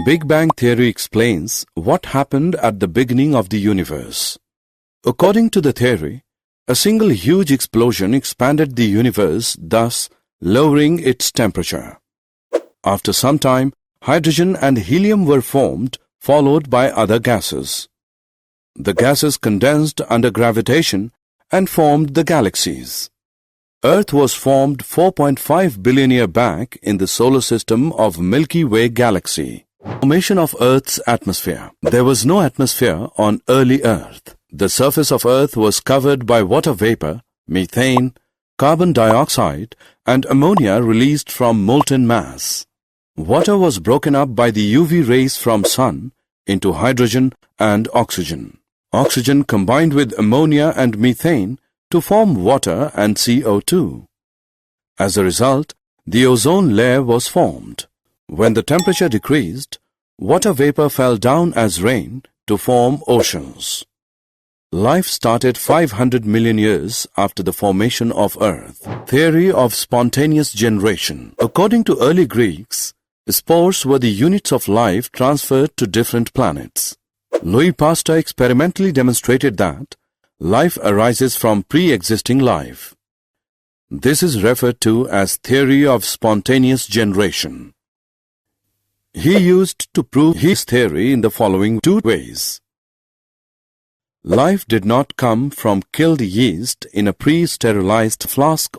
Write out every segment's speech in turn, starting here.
Big Bang Theory explains what happened at the beginning of the universe. According to the theory, a single huge explosion expanded the universe, thus lowering its temperature. After some time, hydrogen and helium were formed, followed by other gases. The gases condensed under gravitation and formed the galaxies. Earth was formed 4.5 billion years back in the solar system of Milky Way galaxy. Formation of Earth's atmosphere. There was no atmosphere on early Earth. The surface of Earth was covered by water vapor, methane, carbon dioxide, and ammonia released from molten mass. Water was broken up by the UV rays from sun into hydrogen and oxygen. Oxygen combined with ammonia and methane to form water and CO2. As a result, the ozone layer was formed. When the temperature decreased, water vapor fell down as rain to form oceans. Life started 500 million years after the formation of Earth. Theory of spontaneous generation. According to early Greeks, spores were the units of life transferred to different planets. Louis Pasteur experimentally demonstrated that life arises from pre-existing life. This is referred to as theory of spontaneous generation. He used to prove his theory in the following two ways. Life did not come from killed yeast in a pre-sterilized flask.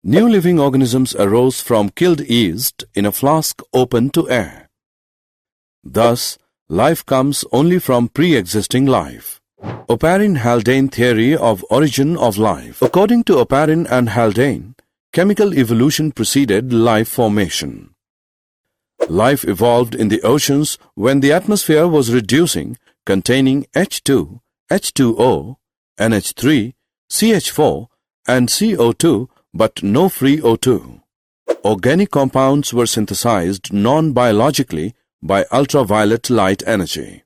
New living organisms arose from killed yeast in a flask open to air. Thus, life comes only from pre-existing life. Oparin-Haldane theory of origin of life. According to Oparin and Haldane, chemical evolution preceded life formation. Life evolved in the oceans when the atmosphere was reducing, containing H2, H2O, NH3, CH4, and CO2, but no free O2. Organic compounds were synthesized non-biologically by ultraviolet light energy.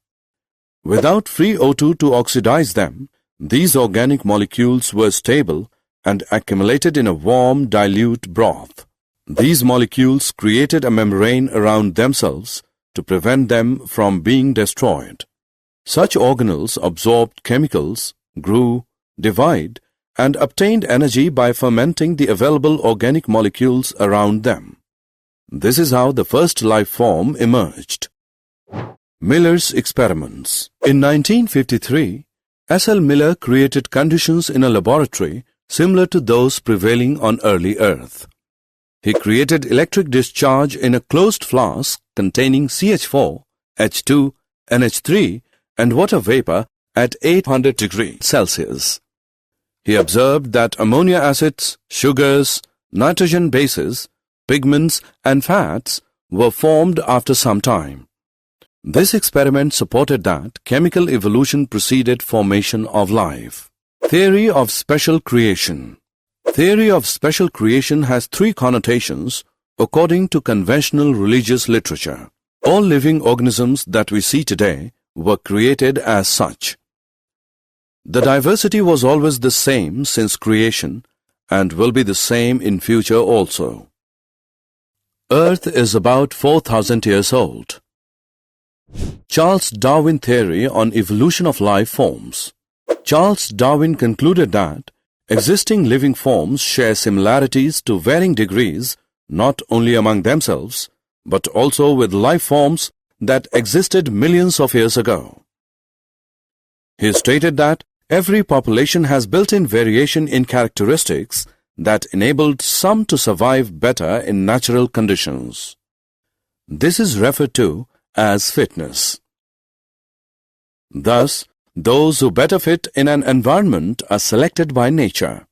Without free O2 to oxidize them, these organic molecules were stable and accumulated in a warm, dilute broth. These molecules created a membrane around themselves to prevent them from being destroyed. Such organelles absorbed chemicals, grew, divided, and obtained energy by fermenting the available organic molecules around them. This is how the first life form emerged. Miller's experiments. In 1953, S.L. Miller created conditions in a laboratory similar to those prevailing on early Earth. He created electric discharge in a closed flask containing CH4, H2, NH3, and water vapor at 800 degrees Celsius. He observed that ammonia acids, sugars, nitrogen bases, pigments, and fats were formed after some time. This experiment supported that chemical evolution preceded formation of life. Theory of special creation. Theory of special creation has three connotations according to conventional religious literature. All living organisms that we see today were created as such. The diversity was always the same since creation and will be the same in future also. Earth is about 4,000 years old. Charles Darwin theory on evolution of life forms. Charles Darwin concluded that existing living forms share similarities to varying degrees not only among themselves but also with life forms that existed millions of years ago. He stated that every population has built-in variation in characteristics that enabled some to survive better in natural conditions. This is referred to as fitness. Thus, those who better fit in an environment are selected by nature.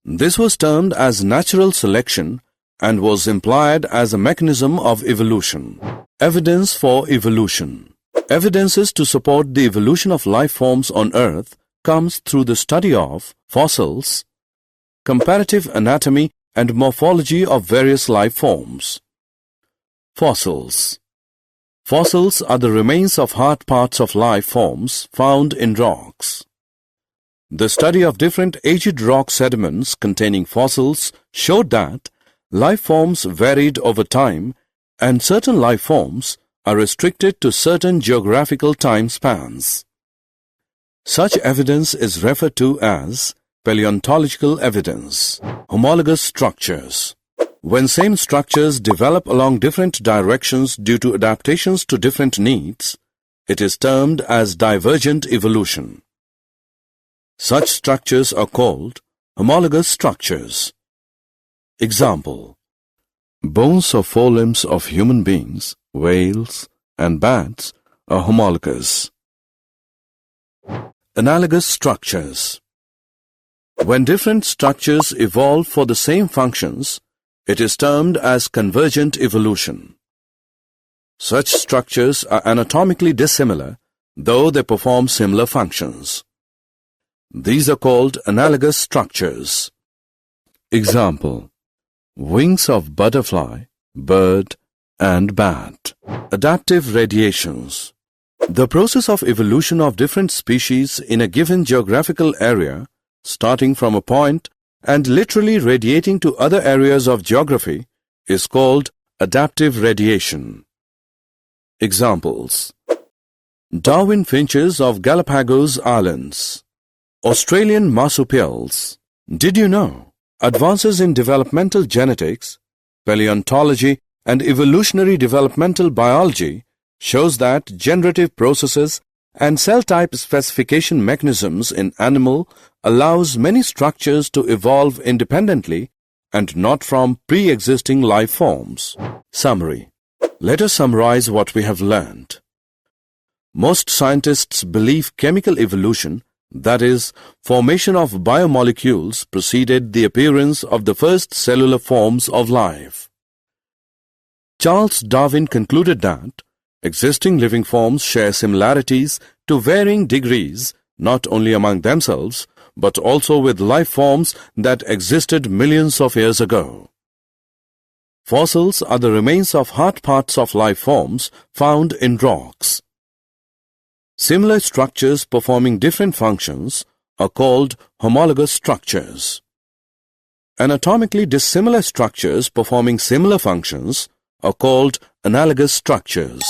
This was termed as natural selection and was implied as a mechanism of evolution. Evidence for evolution. Evidences to support the evolution of life forms on Earth comes through the study of fossils, comparative anatomy and morphology of various life forms. Fossils. Fossils are the remains of hard parts of life forms found in rocks. The study of different aged rock sediments containing fossils showed that life forms varied over time and certain life forms are restricted to certain geographical time spans. Such evidence is referred to as paleontological evidence. Homologous structures. When same structures develop along different directions due to adaptations to different needs, it is termed as divergent evolution. Such structures are called homologous structures. Example: bones of forelimbs of human beings, whales, and bats are homologous. Analogous structures. When different structures evolve for the same functions, it is termed as convergent evolution. Such structures are anatomically dissimilar, though they perform similar functions. These are called analogous structures. Example: wings of butterfly, bird, and bat. Adaptive radiations. The process of evolution of different species in a given geographical area, starting from a point and literally radiating to other areas of geography, is called adaptive radiation. Examples: Darwin finches of Galapagos Islands. Australian marsupials. Did you know? Advances in developmental genetics, paleontology, and evolutionary developmental biology shows that generative processes and cell type specification mechanisms in animal allows many structures to evolve independently and not from pre-existing life forms. Summary. Let us summarize what we have learned. Most scientists believe chemical evolution, that is, formation of biomolecules, preceded the appearance of the first cellular forms of life. Charles Darwin concluded that existing living forms share similarities to varying degrees not only among themselves but also with life forms that existed millions of years ago. Fossils are the remains of hard parts of life forms found in rocks. Similar structures performing different functions are called homologous structures. Anatomically dissimilar structures performing similar functions are called analogous structures.